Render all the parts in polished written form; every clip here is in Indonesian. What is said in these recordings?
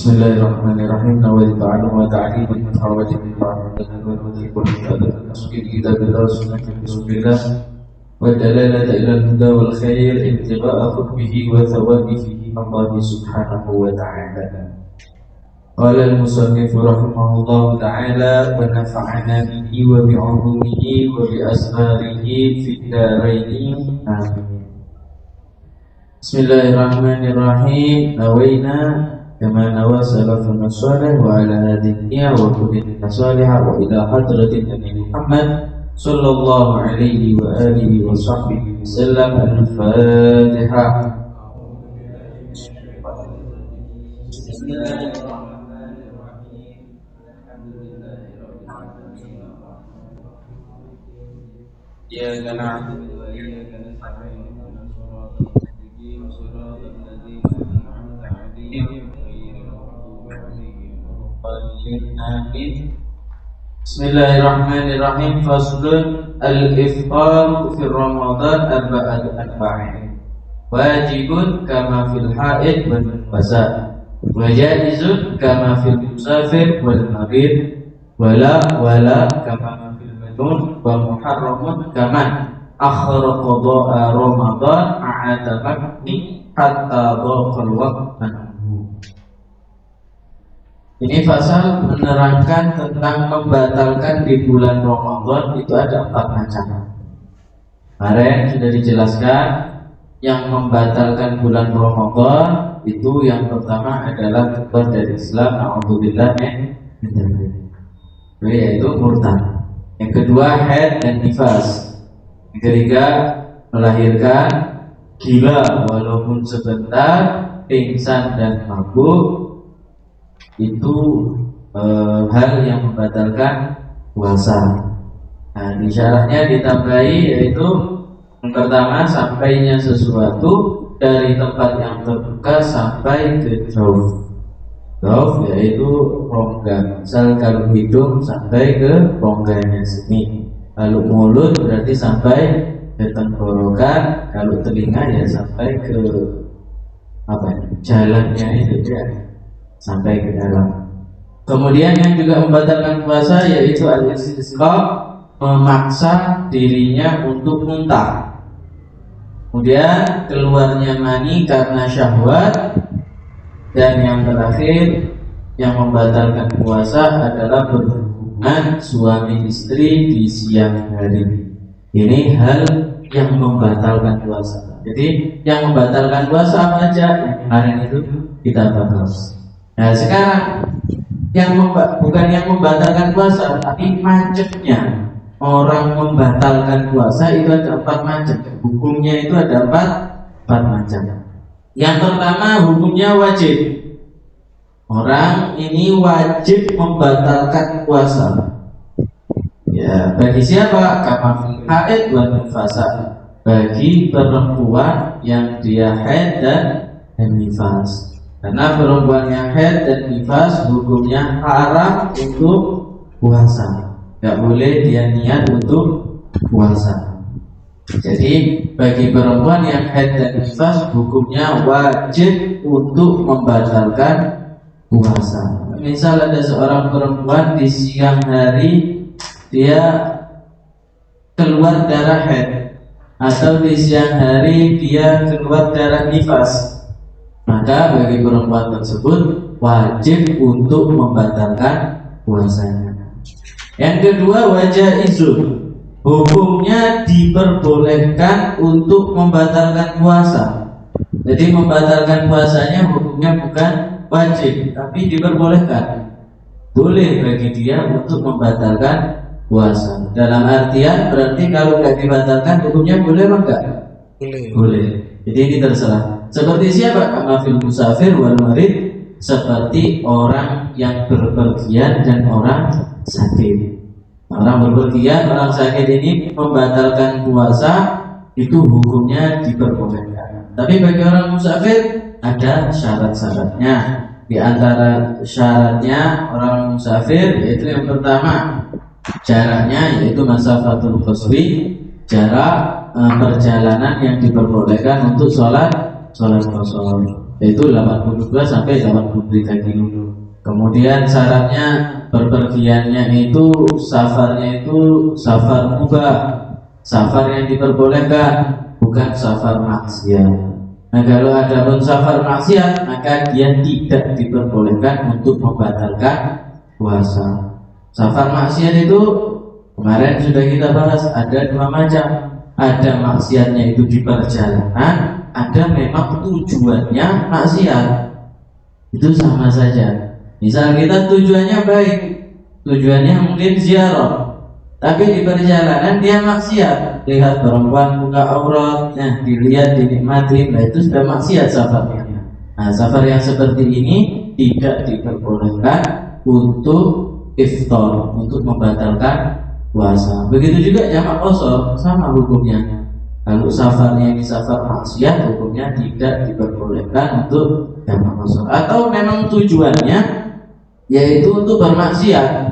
Bismillahirrahmanirrahim. Nawaitu ta'alum wa ta'alim wa ta'awati Bismillah wa dalalata ila al-huda wal khair intiba'a hukmihi wa thawabihi Allah subhanahu wa ta'ala. Qala al-musannif rahimahullah ta'ala wa nafa'ana bihi wa bi'ulumihi wa bi asrarihi fid darain. Amin. Bismillahirrahmanirrahim. Nawaina kama nawa salafun salih wa ala hadhihi wa kulli salih wa ila hadratin Nabi Muhammad sallallahu alaihi wa alihi wa sahbihi wasallam. Al-Fatihah. Ya kana Bismillahirrahmanirrahim. Faslun al-iftar fi Ramadan arba'in. Wajibun kama fil haid wal nifasa, wa jaizun kama fil musafir wal marid, wala kama fil majnun, wa muharramun kaman akhara qada'a Ramadan a'atamakni hatta dhaqal waqtan. Ini pasal menerangkan tentang membatalkan di bulan Ramadan itu ada 4 macam. Kemarin sudah dijelaskan yang membatalkan bulan Ramadan itu yang pertama adalah keluar dari Islam, na'udzubillah min dzalik, yaitu murtad. Yang kedua haid dan nifas. Yang ketiga melahirkan, gila walaupun sebentar, pingsan dan mabuk. Itu hal yang membatalkan puasa. Nah, di syaratnya ditambahi yaitu yang pertama sampainya sesuatu dari tempat yang terbuka sampai ke jauh, yaitu rongga. Misal kalau hidung sampai ke rongganya sini, kalau mulut berarti sampai ke tenggorokan, kalau telinga ya sampai ke jalannya itu ya, sampai ke dalam. Kemudian yang juga membatalkan puasa yaitu al-istisqa, memaksa dirinya untuk muntah. Kemudian keluarnya mani karena syahwat. Dan yang terakhir yang membatalkan puasa adalah berhubungan suami istri di siang hari. Ini hal yang membatalkan puasa. Jadi yang membatalkan puasa apa aja? Yang kemarin itu kita bahas. Nah sekarang bukan yang membatalkan puasa, tapi macetnya orang membatalkan puasa itu ada 4 macam. Hukumnya itu ada 4 macam. Yang pertama hukumnya wajib. Orang ini wajib membatalkan puasa. Ya, bagi siapa? Kama fil haid wa nifasa. Bagi perempuan yang dia haid dan nifas. Karena perempuan yang haid dan nifas hukumnya haram untuk puasa. Tidak boleh dia niat untuk puasa. Jadi bagi perempuan yang haid dan nifas hukumnya wajib untuk membatalkan puasa. Misal ada seorang perempuan di siang hari dia keluar darah haid, atau di siang hari dia keluar darah nifas, maka bagi perempuan tersebut wajib untuk membatalkan puasanya. Yang kedua wajaizun, hukumnya diperbolehkan untuk membatalkan puasa. Jadi membatalkan puasanya hukumnya bukan wajib, tapi diperbolehkan. Boleh bagi dia untuk membatalkan puasa. Dalam artian berarti kalau tidak dibatalkan hukumnya boleh apa enggak? Boleh. Jadi ini terserah. Seperti siapa? Kama fil musafir wal marid, seperti orang yang berpergian dan orang sakit. Orang berpergian, orang sakit ini membatalkan puasa itu hukumnya diperbolehkan. Tapi bagi orang musafir ada syarat-syaratnya. Di antara syaratnya orang musafir yaitu yang pertama jaraknya, yaitu masafatul qasri, jarak perjalanan yang diperbolehkan untuk sholat qasar. yaitu 82 sampai 83 kilo. Kemudian syaratnya berpergiannya itu safarnya itu safar mubah, safar yang diperbolehkan, bukan safar maksiat. Nah, kalau ada pun safar maksiat, maka dia tidak diperbolehkan untuk membatalkan puasa. Safar maksiat itu kemarin sudah kita bahas, ada dua macam. Ada maksiatnya itu di perjalanan, ada memang tujuannya maksiat. Itu sama saja. Misal kita tujuannya baik, tujuannya mungkin ziarah, tapi di perjalanan dia maksiat, lihat perempuan buka aurat, nah dilihat, dinikmati, nah itu sudah maksiat safarnya. Nah, safar yang seperti ini tidak diperbolehkan untuk iftar, untuk membatalkan puasa. Begitu juga jamak qashar, sama hukumnya. Kalau safarnya ini safar maksiat, hukumnya tidak diperbolehkan untuk jamak qashar. Atau memang tujuannya yaitu untuk bermaksiat,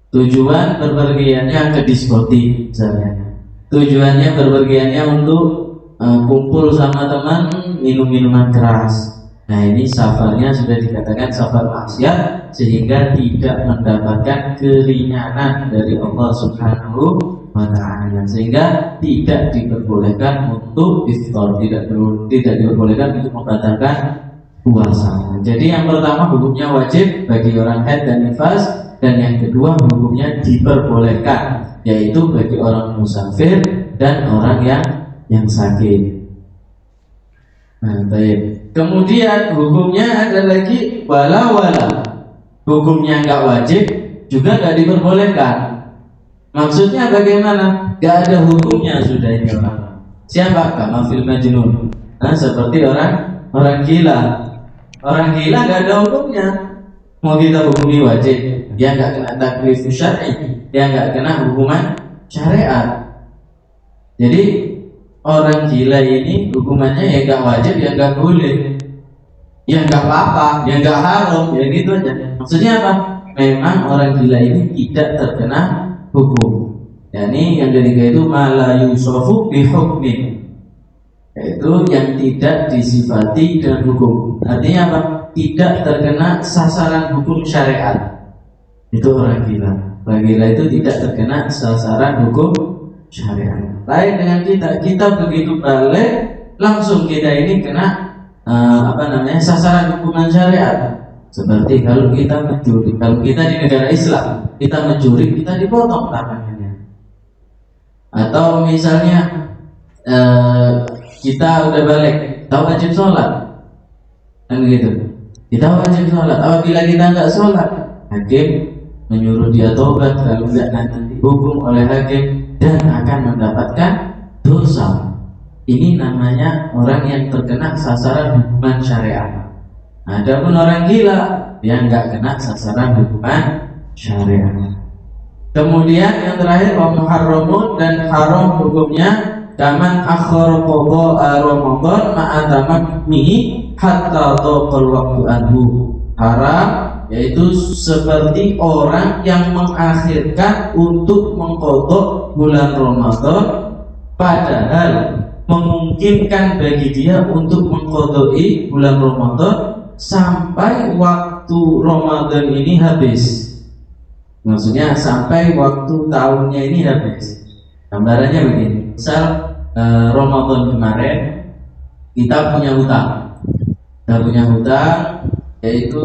tujuan berpergiannya ke diskotik misalnya, tujuannya berpergiannya untuk kumpul sama teman minum minuman keras. Nah, ini safarnya sudah dikatakan safar maksiat, sehingga tidak mendapatkan keringanan dari Allah Subhanahu wa ta'ala, sehingga tidak diperbolehkan untuk iftar, tidak diperbolehkan untuk membatalkan puasa. Jadi yang pertama hukumnya wajib bagi orang haid dan nifas, dan yang kedua hukumnya diperbolehkan, yaitu bagi orang musafir dan orang yang sakit. Nah, baik. Kemudian hukumnya ada lagi wala. Hukumnya nggak wajib, juga nggak diperbolehkan. Maksudnya bagaimana? Nggak ada hukumnya sudah ini orang. Siapa? Kama fil majnun. Nah, seperti orang gila. Orang gila nggak ada hukumnya. Mau kita hukumi wajib, dia nggak kena taklif syar'i, dia nggak kena hukuman syariat. Jadi orang gila ini hukumannya ya nggak wajib, ya nggak boleh, ya nggak apa-apa, ya nggak haram, ya gitu aja. Maksudnya apa? Memang orang gila ini tidak terkena hukum. Yani yang ketiga itu mala yusofu bihukmin, yaitu yang tidak disifati dengan hukum. Artinya apa? Tidak terkena sasaran hukum syariat. Itu orang gila. Orang gila itu tidak terkena sasaran hukum syariat. Lain dengan kita begitu balik langsung kita ini kena sasaran hukuman syariat. Seperti kalau kita mencuri, kalau kita di negara Islam, kita mencuri, kita dipotong tangannya. Atau misalnya kita udah balik, kita wajib sholat, kan gitu. Kita wajib sholat. Apabila kita nggak sholat, hakim menyuruh dia tobat, kalau tidak nanti dihukum oleh hakim dan akan mendapatkan dosa. Ini namanya orang yang terkena sasaran hukuman syariat. Adapun orang gila, dia nggak kena sasaran hukuman syariat. Kemudian yang terakhir muharramun, dan haram hukumnya kaman akhara qada Ramadan ma'atamakmihi hatta taqal waktu anhu. Haram yaitu seperti orang yang mengakhirkan untuk mengqadha bulan Ramadan, padahal memungkinkan bagi dia untuk mengqadai bulan Ramadan sampai waktu Ramadan ini habis. Maksudnya sampai waktu tahunnya ini habis. Gambarannya begini, misal Ramadan kemarin kita punya hutang, yaitu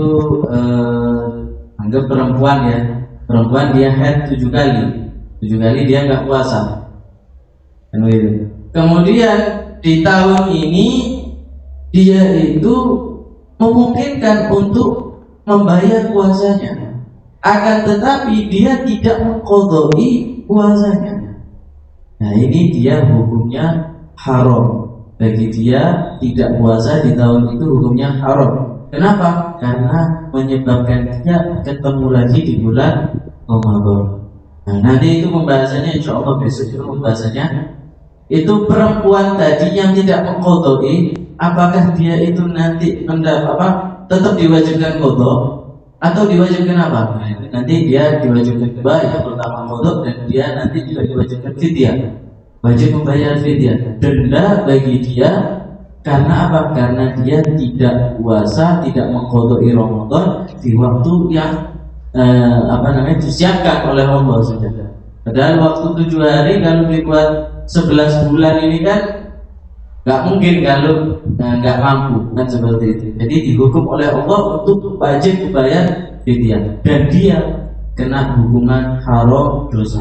anggap perempuan dia haid 7 kali dia nggak puasa, kan gitu. Kemudian di tahun ini dia itu memungkinkan untuk membayar puasanya, akan tetapi dia tidak mengqadai puasanya. Nah, ini dia hukumnya haram. Bagi dia tidak puasa di tahun itu hukumnya haram. Kenapa? Karena menyebabkan dia ketemu lagi di bulan Ramadan. Nah, nanti itu pembahasannya insya Allah besok itu pembahasannya. Itu perempuan tadi yang tidak mengqadai, apakah dia itu nanti tetap diwajibkan qadha atau diwajibkan apa? Nah, nanti dia diwajibkan yang pertama qadha, dan dia nanti juga diwajibkan fidyah, wajib membayar fidyah, denda bagi dia Karena apa? Karena dia tidak puasa, tidak mengqadai Ramadan di waktu yang disiapkan oleh Allah sudah. Padahal waktu 7 hari kalau dibuat 11 bulan ini kan nggak mungkin kalau nggak mampu kan seperti itu. Jadi dihukum oleh Allah untuk wajib bayar fidyah dan dia kena hukuman haram dosa.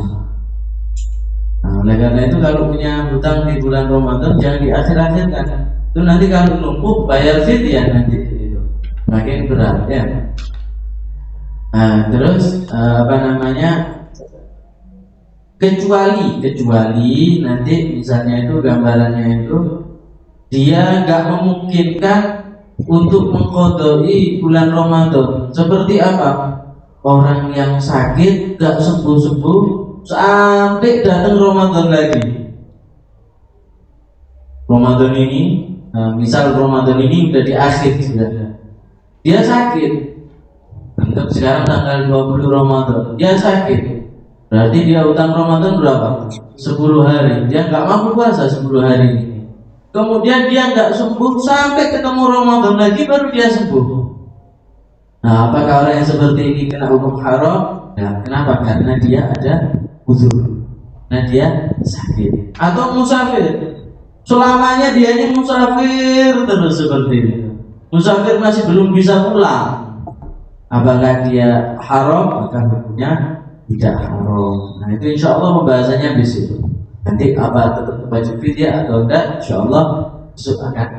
Nah, oleh karena itu kalau punya hutang di bulan Ramadan jangan diakhir-akhirkan. Itu nanti kalau numpuk bayar fidyah nanti itu makin berat ya. Nah, terus kecuali nanti misalnya itu gambarannya itu dia nggak memungkinkan untuk mengqadai bulan Ramadan. Seperti apa? Orang yang sakit gak sembuh-sembuh sampai datang Ramadan lagi. Ramadan ini, misal Ramadan ini udah di akhir sudah. Dia sakit. Anggap sekarang tanggal 20 Ramadan. Dia sakit. Berarti dia utang Ramadan berapa? 10 hari. Dia nggak mampu puasa 10 hari ini. Kemudian dia nggak sembuh sampai ketemu Ramadan lagi baru dia sembuh. Nah, apakah orang yang seperti ini kena hukum haram? Nah, kenapa? Karena dia ada uzur. Nah, dia sakit atau musafir. Selamanya dianya musafir terus seperti itu. Musafir masih belum bisa pulang. Apakah dia haram? Maka hukumnya tidak haram. Nah, itu insya Allah pembahasannya besok. Nanti apa tetap wajib fidyah atau enggak, insya Allah besok akan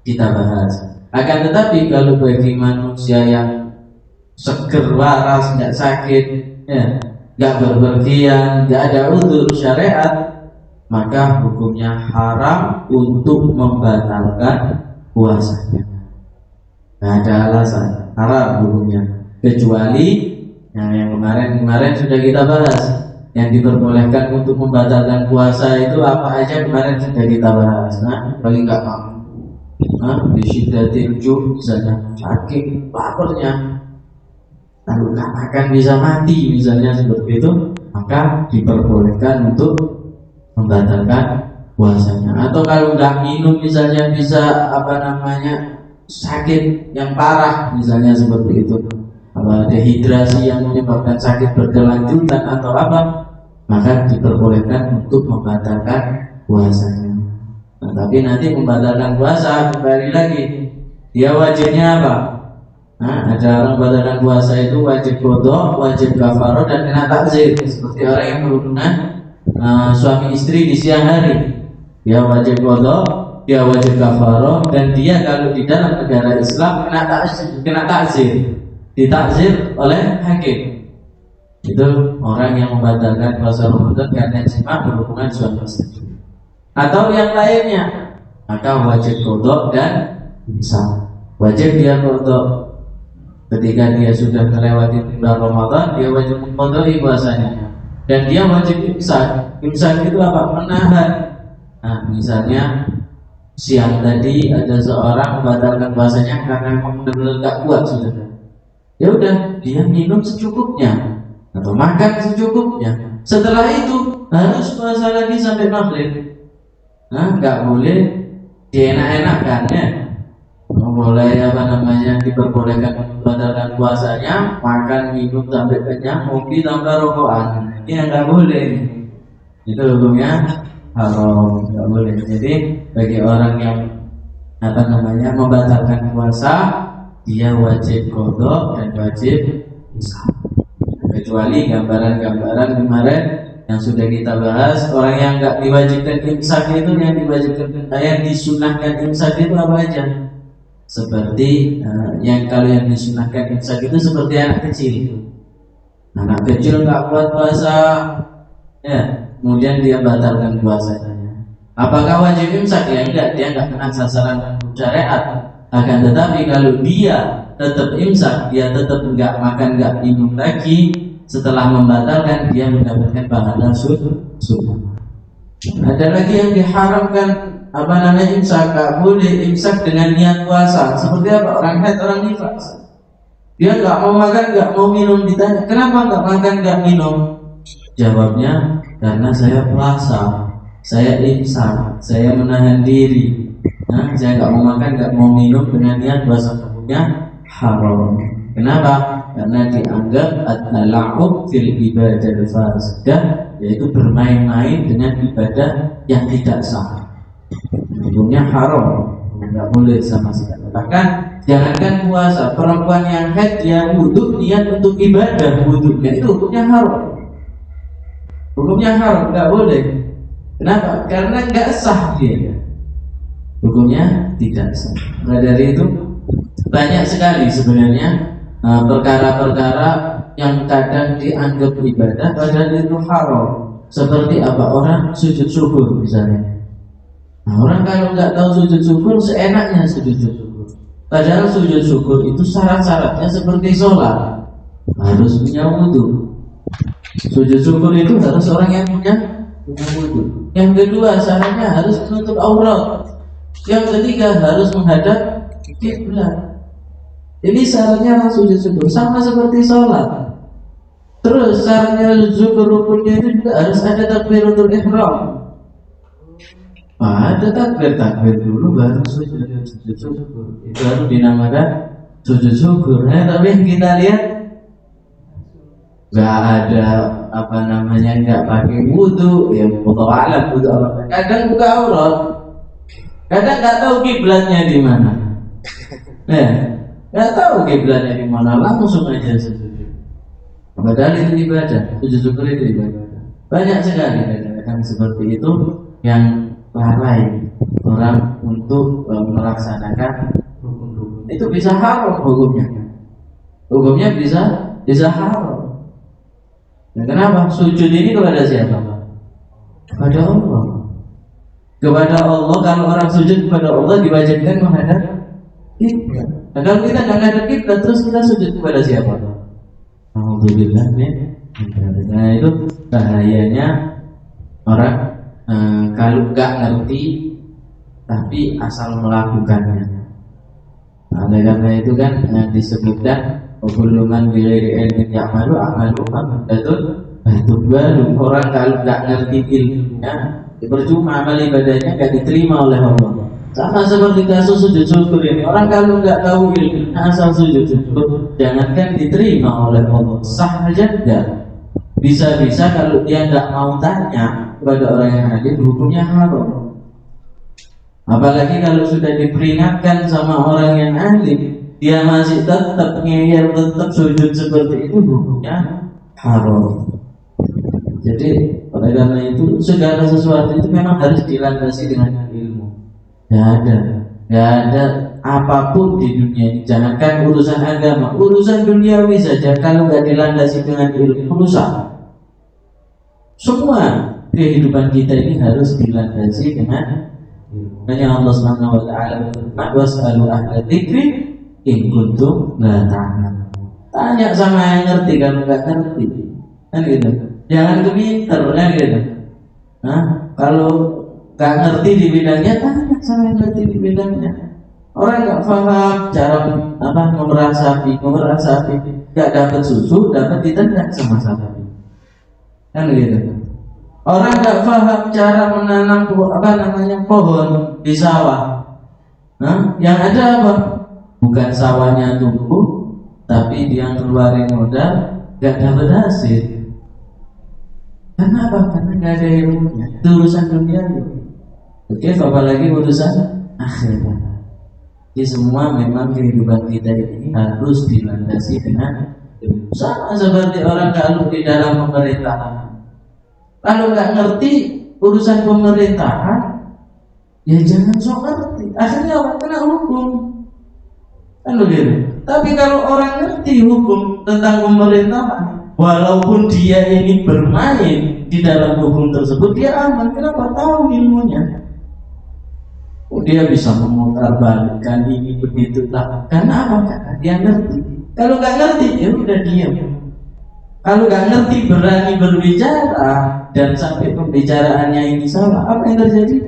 kita bahas. Akan tetapi kalau bagi manusia yang seger waras, nggak sakit, ya, nggak berpergian, nggak ada uzur syariat, maka hukumnya haram untuk membatalkan puasanya. Nggak ada alasan, haram hukumnya. Kecuali yang kemarin sudah kita bahas, yang diperbolehkan untuk membatalkan puasa itu apa aja kemarin sudah kita bahas. Nah, paling nggak mampu. Bisyiddatil ju' misalnya sakit laparnya lalu nggak makan bisa mati misalnya seperti itu, maka diperbolehkan untuk membatalkan puasanya. Atau kalau nggak minum misalnya bisa sakit yang parah misalnya seperti itu, dehidrasi yang menyebabkan sakit berkelanjutan atau apa, maka diperbolehkan untuk membatalkan puasanya. Nah, tapi nanti membatalkan puasa kembali lagi dia wajibnya apa? Nah, ada orang membatalkan puasa itu wajib qadha, wajib kafarah dan kena takzir. Seperti orang yang berhubungan suami istri di siang hari, dia wajib qadha, dia wajib kafarah, dan dia kalau di dalam negara Islam kena takzir, ditakzir oleh hakim. Itu orang yang membatalkan puasa Ramadan karena jima berhubungan suami istri. Atau yang lainnya, maka wajib qadha dan imsak. Wajib dia qadha ketika dia sudah melewati bulan Ramadan, dia wajib mengqadai puasanya. Dan dia wajib imsak. Imsak itu apa? Menahan. Nah, misalnya siang tadi ada seorang membatalkan puasanya karena benar-benar tak kuat sudah. Ya udah, dia minum secukupnya atau makan secukupnya. Setelah itu harus puasa lagi sampai maghrib. Nah, nggak boleh dienak-enakkan ya. Boleh diperbolehkan membatalkan puasanya, makan minum sampai kenyang, ngopi tambah rokokan. Ini nggak boleh. Itu hukumnya haram, nggak boleh. Jadi bagi orang yang membatalkan puasa, dia wajib qadha dan wajib imsak. Kecuali gambaran-gambaran kemarin yang sudah kita bahas, orang yang nggak diwajibkan imsak itu, yang disunahkan imsak itu apa aja? Seperti kalau yang disunahkan imsak itu seperti anak kecil. Anak kecil nggak kuat puasa, ya, kemudian dia batalkan puasanya. Apakah wajib imsak? Ya enggak, dia nggak kena sasaran syariat. Akan tetapi kalau dia tetap imsak, dia tetap nggak makan, nggak minum lagi, setelah membatalkan dia mendapatkan pahala sunnah. Ada lagi yang diharamkan imsak, nggak boleh imsak dengan niat puasa. Seperti apa? Orang haid, orang nifas, dia nggak mau makan, nggak mau minum. Ditanya kenapa nggak makan, nggak minum? Jawabnya karena saya puasa, saya imsak, saya menahan diri. Nah, saya nggak mau makan, nggak mau minum dengan niat puasa hukumnya haram. Kenapa? Karena dianggap at-tala'ub fil ibadah fasidah, yaitu bermain-main dengan ibadah yang tidak sah. Hukumnya haram, nggak boleh sama sekali. Bahkan jangankan puasa, perempuan yang haid dia wudhu niat untuk ibadah wudhunya itu hukumnya haram. Hukumnya haram, nggak boleh. Kenapa? Karena nggak sah dia. Hukumnya tidak sah. Nah dari itu banyak sekali sebenarnya perkara-perkara yang kadang dianggap ibadah padahal itu haram. Seperti apa? Orang sujud syukur misalnya. Nah, orang kalau nggak tahu sujud syukur, seenaknya sujud syukur. Padahal sujud syukur itu syarat-syaratnya seperti sholat, harus punya wudhu. Sujud syukur itu harus orang yang punya wudhu. Yang kedua, syaratnya harus menutup aurat. Yang ketiga, harus menghadap kiblat. Ini syaratnya sujud syukur, sama seperti sholat. Terus syaratnya syukur rukunnya itu juga harus ada takbiratul ihram. Ada takbir dulu baru sujud syukur. Itu baru dinamakan sujud syukur. Tapi yang kita lihat nggak ada nggak pakai wudhu, ya mutawala wudhu apa? Kadang buka aurat, kadang nggak tahu kiblatnya di mana. Nggak tahu kiblatnya di mana, langsung aja sujud. Padahal itu ibadah, sujud syukur itu ibadah. Banyak sekali kadang seperti itu yang lalai orang untuk melaksanakan rukun-rukun. Itu bisa haram hukumnya. Hukumnya bisa haram. Nah, kenapa? Sujud ini kepada siapa? Kepada Allah. Kepada Allah. Kalau orang sujud kepada Allah diwajibkan menghadap kiblat. Nah, kalau kita nggak menghadap kiblat terus kita sujud kepada siapa? Alhamdulillah. Nah itu bahayanya orang kalau nggak ngerti tapi asal melakukannya. Nah, oleh karena itu kan disebutkan hubungan bilairi ilmin ya'malu amalu betul baru orang kalau nggak ngerti ilmunya percuma amal ibadahnya nggak diterima oleh Allah. Sama seperti kasus sujud syukur ini, orang kalau nggak tahu ilmunya asal sujud syukur jangankan diterima oleh Allah, sah aja enggak. Bisa-bisa kalau dia nggak mau tanya kepada orang yang hadir, hukumnya haram. Apalagi kalau sudah diperingatkan sama orang yang alim, dia masih tetap ngeyel, tetap sujud seperti itu, hukumnya haram. Jadi oleh karena itu segala sesuatu itu memang harus dilandasi dengan ilmu. Nggak ada apapun di dunia ini, jangankan urusan agama, urusan duniawi saja kalau nggak dilandasi dengan ilmu rusak. Semua kehidupan kita ini harus dilandasi dengan ilmu. Hanya Allah Subhanahu wa taala berfirman, "Was'alu ahla dzikri in kuntum la ta'lamun." Tanya sama yang ngerti, kalau nggak ngerti kan gitu. Jangan kepinter kan gitu. Kalau nggak ngerti di bidangnya, tanya sama yang ngerti di bidangnya. Orang nggak paham cara memerah sapi, nggak dapat susu, dapat ditendang sama sapi. Kan gitu. Orang nggak paham cara menanam pohon di sawah. Yang ada apa? Bukan sawahnya tumbuh, tapi dia keluarin modal, nggak dapat hasil. Karena apa? Karena nggak ada ilmunya. Itu urusan dunia. Oke, apalagi urusan akhirat. Jadi semua memang kehidupan kita ini harus dilandasi dengan ilmu. Sama seperti orang kalau di dalam pemerintahan. Kalau nggak ngerti urusan pemerintahan, ya jangan sok ngerti. Akhirnya orang kena hukum. Kan begitu. Tapi kalau orang ngerti hukum tentang pemerintahan, walaupun dia ini bermain di dalam hukum tersebut, dia aman. Kenapa? Tahu ilmunya. Dia bisa memutarbalikkan ini begitu lah. Karena apa? Karena dia ngerti. Kalau nggak ngerti, ya udah diam. Kalau nggak ngerti berani berbicara dan sampai pembicaraannya ini salah, apa yang terjadi?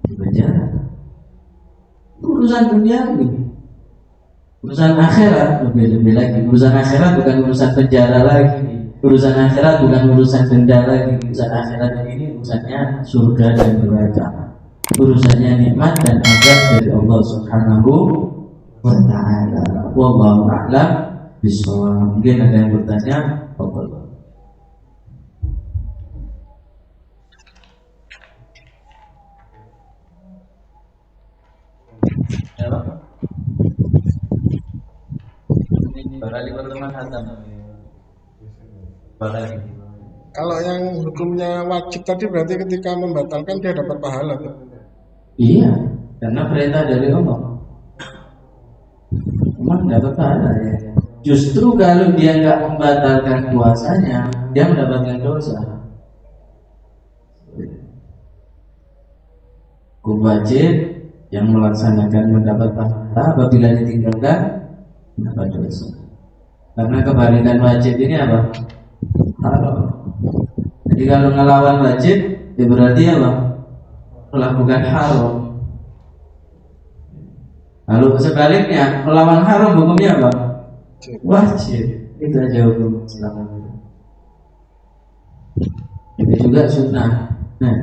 Dipenjara. Urusan dunia ini, urusan akhirat lebih lagi. Urusan akhirat bukan urusan penjara lagi. Urusan akhirat bukan urusan denda lagi. Urusan akhirat ini urusannya surga dan neraka. urusannya nikmat dan azab dari Allah Subhanahu wa ta'ala. Wallahu a'lam bishawab. Mungkin ada yang bertanya. Kalau yang hukumnya wajib tadi berarti ketika membatalkan dia dapat pahala. Iya, karena perintah dari Allah. Memang dapat pahala ya. Justru kalau dia nggak membatalkan puasanya, dia mendapatkan dosa. Hukum wajib yang melaksanakan mendapat pahala, apabila ditinggalkan mendapat dosa. Karena kebalikan wajib ini apa? Haram. Jadi kalau ngelawan wajib, ya berarti apa? Melakukan haram. Lalu sebaliknya, melawan haram hukumnya apa? Wajib. Itu aja hukum Islam. Itu juga sunnah. Nah,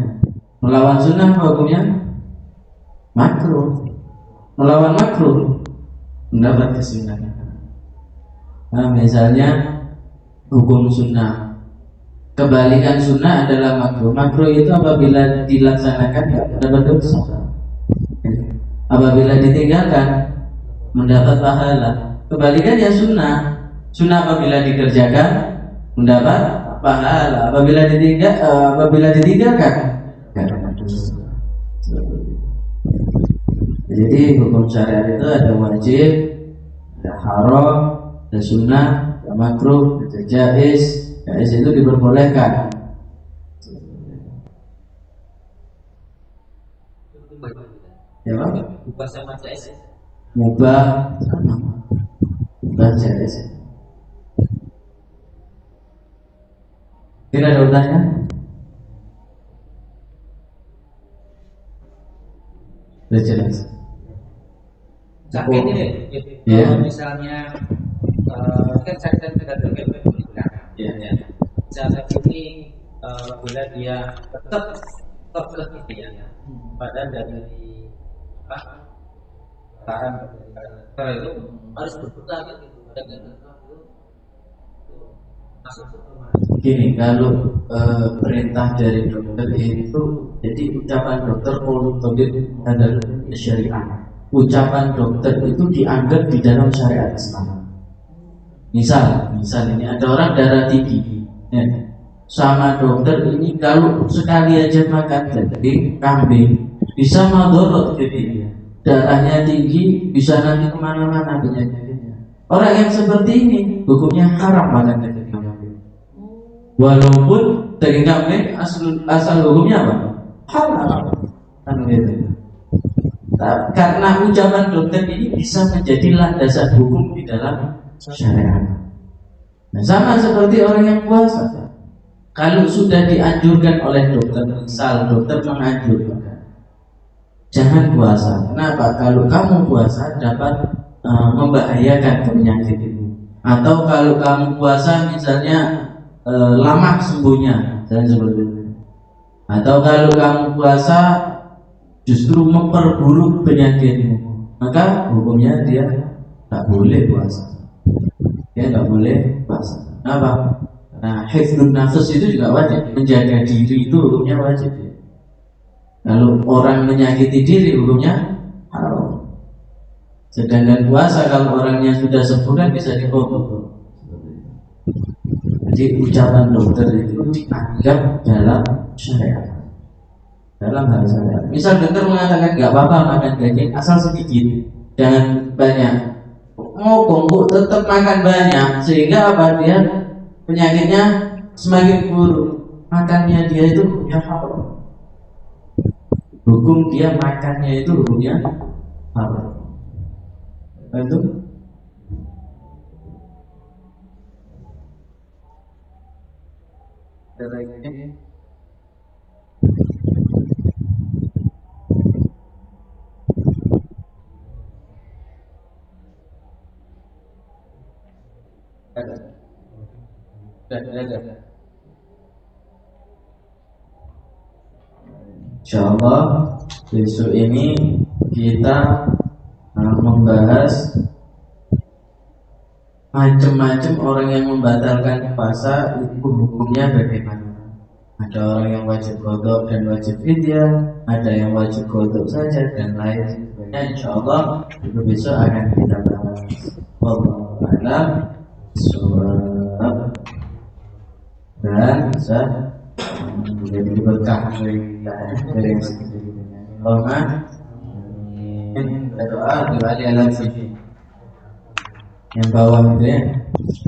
melawan sunnah hukumnya makruh. Melawan makruh mendapat kesunahan. Nah, misalnya hukum sunnah, kebalikan sunnah adalah makruh. Makruh itu apabila dilaksanakan tidak mendapat dosa, apabila ditinggalkan mendapat pahala. Kebalikannya sunnah, sunnah apabila dikerjakan mendapat pahala, apabila ditinggalkan tidak dapat dosa. Jadi hukum syariat itu ada wajib, ada haram, ada sunnah, ada makruh, ada jaiz. Jaiz itu diperbolehkan. Ya Pak? Mubah sama jaiz. Mubah sama. Mubah jaiz. Kira ada pertanyaan? Sudah jelas. Tapi ini kalau misalnya kan saya tidak terkait ya. Zakat ini bila dia tetap gitu ya, padahal dari tahan itu harus berputar gitu. Gini, kalau perintah dari dokter itu, jadi ucapan dokter polutobit adalah syariah. Ucapan dokter itu dianggap di dalam syariat Islam. Misal ini ada orang darah tinggi, ya. Sama dokter ini kalau sekali aja makan daging kambing bisa madorot jadi darahnya tinggi, bisa nanti kemana-mana penyakitnya. Orang yang seperti ini hukumnya haram makan daging kambing. Walaupun daging kambing asal hukumnya apa? Haram. Kan gitu. Karena ucapan dokter ini bisa menjadi landasan hukum di dalam syariat. Nah, sama seperti orang yang puasa. Kalau sudah dianjurkan oleh dokter, misal dokter menganjurkan jangan puasa. Kenapa? Kalau kamu puasa dapat membahayakan penyakit itu. Atau kalau kamu puasa misalnya lama sembuhnya, dan seperti itu. Atau kalau kamu puasa justru memperburuk penyakitmu, maka hukumnya dia tak boleh puasa. Dia tak boleh puasa. Kenapa? Nah, hifdzun nafas itu juga wajib. Menjaga diri itu hukumnya wajib. Kalau orang menyakiti diri hukumnya haram. Sedangkan puasa kalau orangnya sudah sembuh kan bisa dipotong. Jadi ucapan dokter itu dianggap dalam syariat. Dalam hal syariat. Misal dokter mengatakan nggak apa-apa makan daging asal sedikit, jangan banyak. Kok tetap makan banyak sehingga apa dia penyakitnya semakin buruk. Makannya dia itu hukumnya haram. Hukum dia makannya itu hukumnya haram. Itu InsyaAllah Besok ini kita membahas macam-macam orang yang membatalkan puasa itu hukumnya bagaimana. Ada orang yang wajib qadha dan wajib fidyah, ada yang wajib qadha saja dan lain sebagainya. Insyaallah itu besok akan kita bahas. Wallahu a'lam bishawab. Dan bisa menjadi berkah dari yang seperti ini. Allahumma berdoa di alam sini yang bawah itu ya.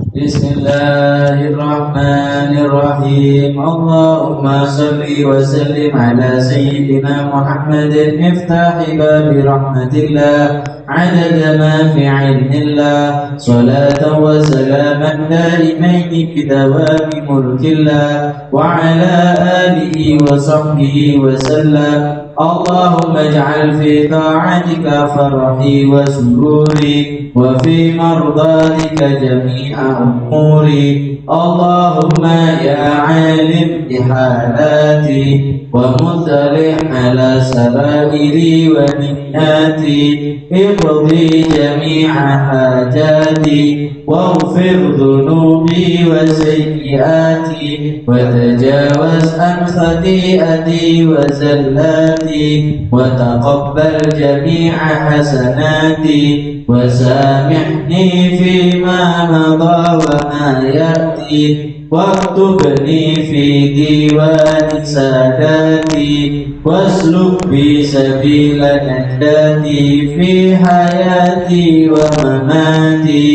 Bismillahirrahmanirrahim. Allahumma salli wa sallim ala sayyidina Muhammadin miftahi babi rahmatillah adada ma fi ilmillah salatan wa salaman daimaini fi dawami mulkillah wa ala alihi wa sahbihi wa sallam. اللهم اجعل في طاعتك فرحي وسروري وفي مرضاتك جميع أموري. اللهم يا عالم بحالاتي ومطلع على سرائري ونياتي اقضي جميع حاجاتي واغفر ذنوبي وسيئاتي وتجاوز عن خطيئتي وزلاتي وتقبل جميع حسناتي وسامحني فيما مضى وما يأتي واكتبني في ديوان ساداتي واسلك بي سبيل نجاتي في حياتي ومماتي.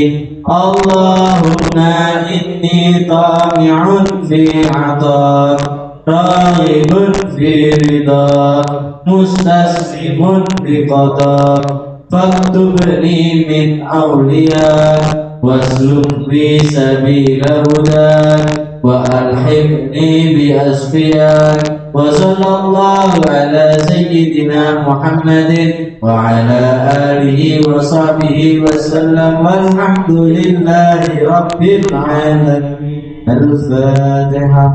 اللهم إني طامع في عطاك راغب في رضاك مستسلم بقضاك فاكتبني من أولياء واسلك بي سبيل هداك وألحقني بأصفياك. وصلى الله على سيدنا محمد وعلى آله وصحبه وسلم والحمد لله رب العالمين. الفاتحة.